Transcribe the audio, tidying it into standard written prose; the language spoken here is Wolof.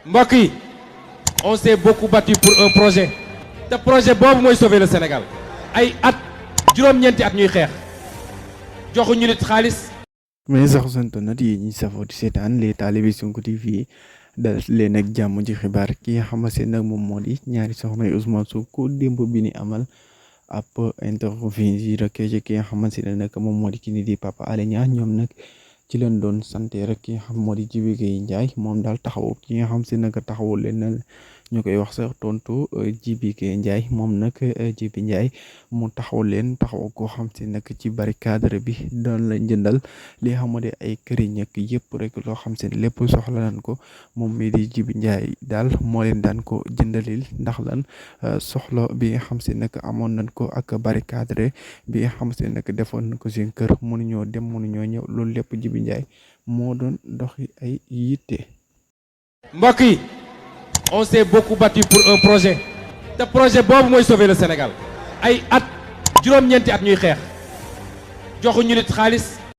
mbokk yi on s'est beaucoup battu pour un projet te projet boobu mooy sauver le Sénégal ay at juróom-ñeenti at ñuy xeex joxuñu nit xaalis. mais sax internet yi ñi safoo di seetaan les talibé Sonko TV dal leen ak jàmm ci xibaar ki nga xamante nag moom moo di ñaari soxna Ousmane Sonko démb bi ni amal ab interview rek ci ki nga xamante ne nag moom moo di ki ni di Papa Alé Niang ñoom nag ci leen doon santé rek ki nga xam moo di Djiby Gueye Ndiaye moom daal taxaw ki nga xam si nag taxawul leen ñu koy wax sax tontu Djiby Gueye Ndiaye moom nag Djiby Ndiaye mu taxaw leen taxaw koo xam si nag ci barricade bi doon la jëndal li nga xam ne ay këriñ ak yëpp rek loo xam si ne lépp soxla nañ ko moom mii di Djiby Ndiaye daal moo leen daan ko jëndalil ndax lan soxla bi nga xam si nag amoon nañ ko ak barricade bi nga xam si nag defoon nañ ko seen kër mënuñoo dem mënuñoo ñëw loolu lépp Djiby Ndiaye moo doon doxi ay yitte. mbokk yi on s'est beaucoup battu pour un projet te projet boobu mooy sauver le Sénégal ay at juróom-ñeenti at ñuy xeex joxuñu nit xaalis